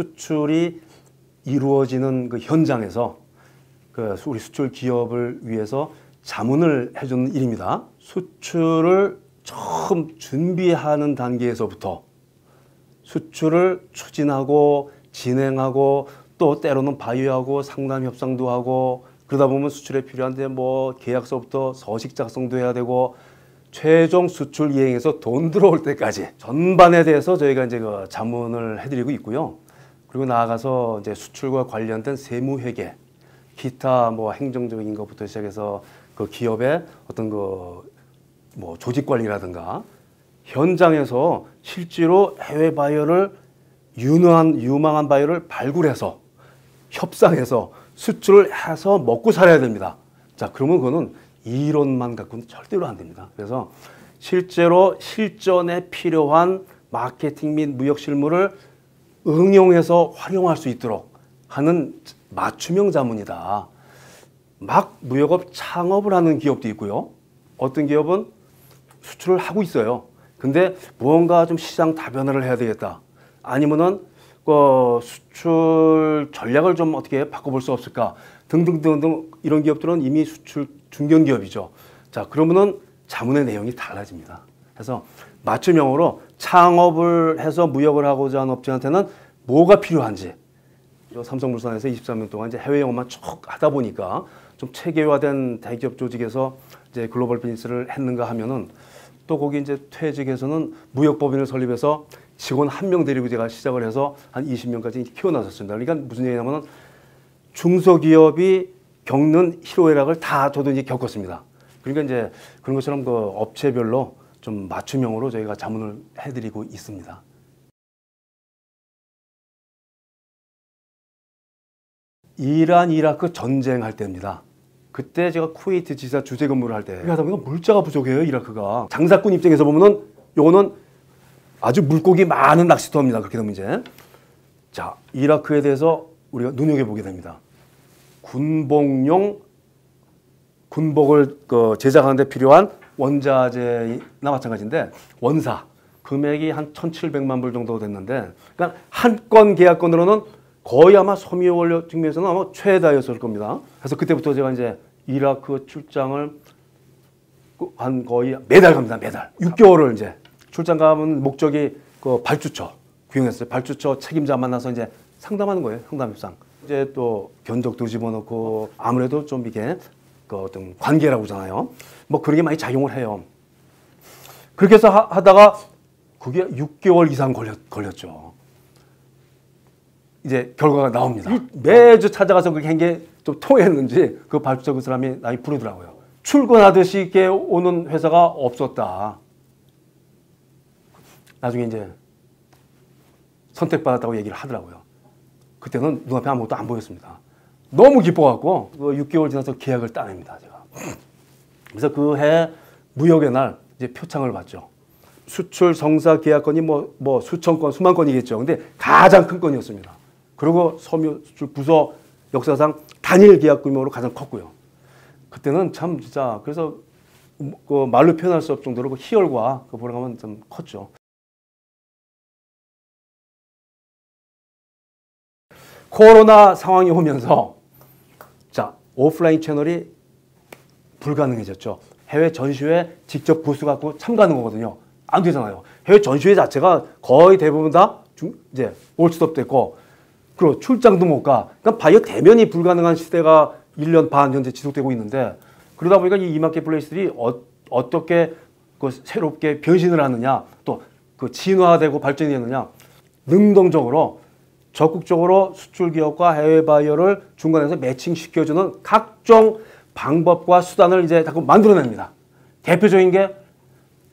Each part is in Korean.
수출이 이루어지는 그 현장에서 우리 수출 기업을 위해서 자문을 해주는 일입니다. 수출을 처음 준비하는 단계에서부터 수출을 추진하고 진행하고 또 때로는 바이오하고 상담 협상도 하고 그러다 보면 수출에 필요한데 뭐 계약서부터 서식 작성도 해야 되고 최종 수출 이행에서 돈 들어올 때까지 전반에 대해서 저희가 이제 그 자문을 해드리고 있고요. 그리고 나아가서 이제 수출과 관련된 세무회계, 기타 뭐 행정적인 것부터 시작해서 그 기업의 어떤 그 뭐 조직 관리라든가 현장에서 실제로 해외 바이어를 유망한 바이어를 발굴해서 협상해서 수출을 해서 먹고 살아야 됩니다. 자, 그러면 그거는 이론만 갖고는 절대로 안 됩니다. 그래서 실제로 실전에 필요한 마케팅 및 무역 실무를 응용해서 활용할 수 있도록 하는 맞춤형 자문이다. 막 무역업 창업을 하는 기업도 있고요. 어떤 기업은 수출을 하고 있어요. 근데 무언가 좀 시장 다변화를 해야 되겠다. 아니면은 수출 전략을 좀 어떻게 바꿔볼 수 없을까? 등등등등 이런 기업들은 이미 수출 중견 기업이죠. 자, 그러면은 자문의 내용이 달라집니다. 그래서 맞춤형으로 창업을 해서 무역을 하고자 하는 업체한테는 뭐가 필요한지 삼성물산에서 23년 동안 이제 해외 영업만 쭉 하다 보니까 좀 체계화된 대기업 조직에서 이제 글로벌 비즈니스를 했는가 하면은 또 거기 이제 퇴직해서는 무역법인을 설립해서 직원 1명 데리고 제가 시작을 해서 한 20명까지 키워나섰습니다. 그러니까 무슨 얘기냐면은 중소기업이 겪는 희로애락을 다 저도 이제 겪었습니다. 그러니까 이제 그런 것처럼 그 업체별로 좀 맞춤형으로 저희가 자문을 해드리고 있습니다. 이란 이라크 전쟁할 때입니다. 그때 제가 쿠웨이트 지사 주재 근무를 할 때 하다 보니까 물자가 부족해요. 이라크가 장사꾼 입장에서 보면은 요거는 아주 물고기 많은 낚시터입니다. 그렇게 되면 이제 자, 이라크에 대해서 우리가 눈여겨보게 됩니다. 군복용 군복을 제작하는 데 필요한 원자재나 마찬가지인데 원사 금액이 한 1,700만 불 정도 됐는데 그러니까 한 건 계약건으로는 거의 아마 섬유 원료 측면에서는 아마 최다였을 겁니다. 그래서 그때부터 제가 이제 이라크 출장을 한 거의 매달 갑니다. 매달 6개월을 이제 출장 가면 목적이 그 발주처 구형했어요. 발주처 책임자 만나서 이제 상담하는 거예요. 상담 협상. 이제 또 견적도 집어넣고 아무래도 좀 이게 그 어떤 관계라고 하잖아요. 뭐 그런 게 많이 작용을 해요. 그렇게 해서 하다가 그게 6개월 이상 걸렸죠. 이제 결과가 나옵니다. 매주 찾아가서 그렇게 한 게 좀 통했는지 그 발주처 그 사람이 나이 부르더라고요. 출근하듯이 이렇게 오는 회사가 없었다. 나중에 이제 선택받았다고 얘기를 하더라고요. 그때는 눈앞에 아무것도 안 보였습니다. 너무 기뻐갖고 6개월 지나서 계약을 따냅니다. 제가. 그래서 그 해 무역의 날 이제 표창을 받죠. 수출 성사 계약건이 뭐 수천 건, 수만 건이겠죠. 근데 가장 큰 건이었습니다. 그리고 섬유 수출 부서 역사상 단일 계약 규모로 가장 컸고요. 그때는 참 진짜 그래서 그 말로 표현할 수 없을 정도로 그 희열과 그 보람은 좀 컸죠. 코로나 상황이 오면서 자, 오프라인 채널이 불가능해졌죠. 해외 전시회 직접 부스 갖고 참가하는 거거든요. 안 되잖아요. 해외 전시회 자체가 거의 대부분 다 이제 올 수도 없됐고 그리고 출장도 못 가. 그러니까 바이오 대면이 불가능한 시대가 1년 반 현재 지속되고 있는데 그러다 보니까 이 마켓플레이스들이 어떻게 그 새롭게 변신을 하느냐 또 그 진화되고 발전이 되느냐 능동적으로 적극적으로 수출 기업과 해외 바이어를 중간에서 매칭시켜주는 각종 방법과 수단을 이제 자꾸 만들어냅니다. 대표적인 게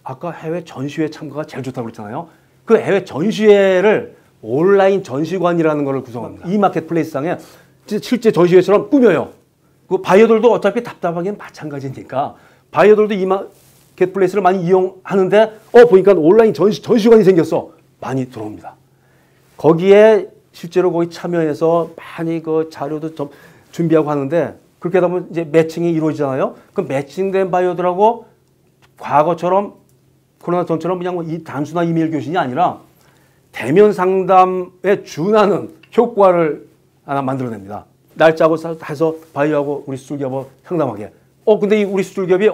아까 해외 전시회 참가가 제일 좋다고 그랬잖아요. 그 해외 전시회를 온라인 전시관이라는 것을 구성합니다. 이 마켓플레이스상에 실제 전시회처럼 꾸며요. 그 바이어들도 어차피 답답하기는 마찬가지니까 바이어들도 이 마켓플레이스를 많이 이용하는데 보니까 온라인 전시관이 생겼어. 많이 들어옵니다. 거기에 실제로 거기 참여해서 많이 그 자료도 좀 준비하고 하는데 그렇게 하다 보면 이제 매칭이 이루어지잖아요. 그 매칭된 바이어들하고 과거처럼 코로나 전처럼 그냥 이 단순한 이메일 교신이 아니라 대면 상담에 준하는 효과를 하나 만들어냅니다. 날짜하고 해서 바이오하고 우리 수출기업을 상담하게. 근데 이 우리 수출기업이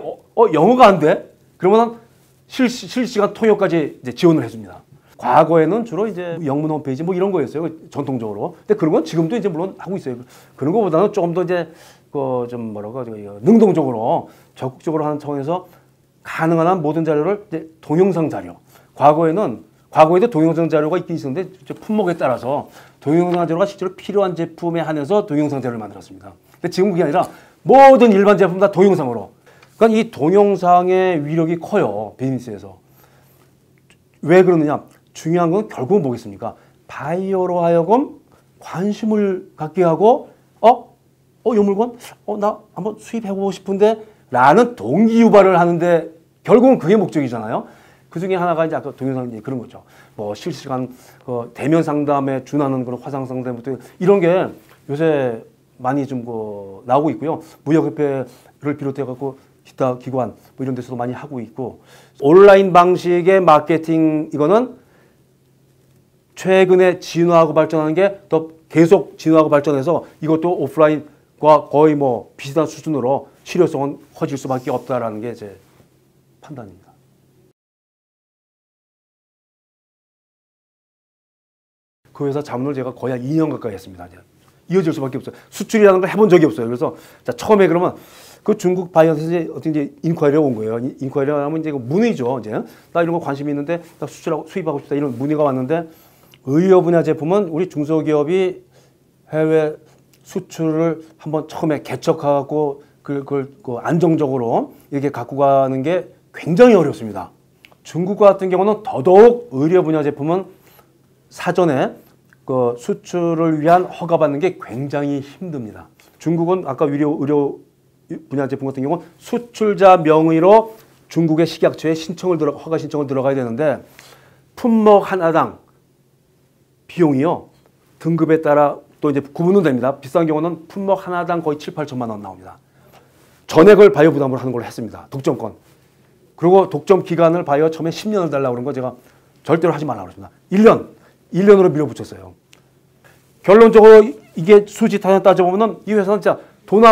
영어가 안 돼? 그러면 실시간 통역까지 이제 지원을 해줍니다. 과거에는 주로 이제 영문 홈페이지 뭐 이런 거였어요. 전통적으로. 근데 그런 건 지금도 이제 물론 하고 있어요. 그런 거보다는 조금 더 이제 좀 뭐라고 능동적으로 적극적으로 하는 차원에서 가능한 한 모든 자료를 이제 동영상 자료. 과거에도 동영상 자료가 있긴 있었는데 품목에 따라서 동영상 자료가 실제로 필요한 제품에 한해서 동영상 자료를 만들었습니다. 근데 지금 그게 아니라 모든 일반 제품 다 동영상으로. 그러니까 이 동영상의 위력이 커요. 비즈니스에서. 왜 그러느냐? 중요한 건 결국은 뭐겠습니까? 바이오로 하여금 관심을 갖게 하고 이 물건 나 한번 수입해보고 싶은데 라는 동기 유발을 하는데 결국은 그게 목적이잖아요. 그 중에 하나가 이제 아까 동영상 그런 거죠. 뭐 실시간 대면 상담에 준하는 그런 화상 상담부터 이런 게 요새 많이 좀 나오고 있고요. 무역협회를 비롯해 갖고 기타 기관 뭐 이런 데서도 많이 하고 있고 온라인 방식의 마케팅 이거는 최근에 진화하고 발전하는 게 더 계속 진화하고 발전해서 이것도 오프라인과 거의 뭐 비슷한 수준으로 실효성은 커질 수밖에 없다라는 게 제 판단입니다. 그 회사 자문을 제가 거의 한 2년 가까이 했습니다. 이어질 수밖에 없어요. 수출이라는 걸 해본 적이 없어요. 그래서 처음에 그러면 그 중국 바이오에서 어떻게 이제 인콰이리가 온 거예요. 인콰이리가 하면 이제 문의죠. 이제 나 이런 거 관심이 있는데 나 수입하고 싶다 이런 문의가 왔는데 의료 분야 제품은 우리 중소기업이 해외 수출을 한번 처음에 개척하고 그걸 안정적으로 이렇게 갖고 가는 게 굉장히 어렵습니다. 중국 같은 경우는 더더욱 의료 분야 제품은 사전에 수출을 위한 허가받는 게 굉장히 힘듭니다. 중국은 아까 의료 분야 제품 같은 경우는 수출자 명의로 중국의 식약처에 허가 신청을 들어가야 되는데 품목 하나당 비용이요. 등급에 따라 또 이제 구분은 됩니다. 비싼 경우는 품목 하나당 거의 7, 8천만 원 나옵니다. 전액을 바이오 부담으로 하는 걸로 했습니다. 독점권. 그리고 독점 기간을 바이오 처음에 10년을 달라고 그런 거 제가 절대로 하지 말라고 그랬습니다. 1년으로 밀어붙였어요. 결론적으로 이게 수지 타산 따져보면 이 회사는 진짜 돈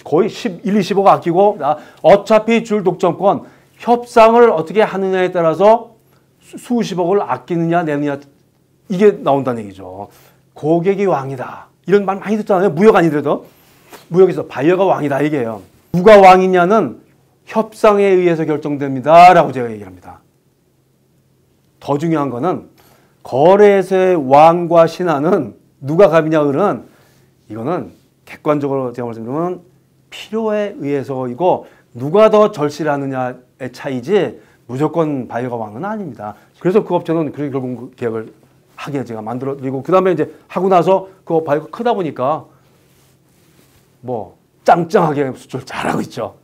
거의 11, 20억 아끼고 어차피 줄 독점권 협상을 어떻게 하느냐에 따라서 수십억을 아끼느냐 내느냐 이게 나온다는 얘기죠. 고객이 왕이다. 이런 말 많이 듣잖아요. 무역 아니더라도. 무역에서 바이어가 왕이다 이게요. 누가 왕이냐는 협상에 의해서 결정됩니다. 라고 제가 얘기합니다. 더 중요한 거는 거래에서의 왕과 신하는 누가 갑이냐 을은 이거는 객관적으로 제가 말씀드리면 필요에 의해서이고 누가 더 절실하느냐의 차이지 무조건 바이오가 왕은 아닙니다. 그래서 그 업체는 그렇게 결국 계약을 하게 제가 만들어드리고 그 다음에 이제 하고 나서 그 바이오가 크다 보니까 뭐 짱짱하게 수출 잘하고 있죠.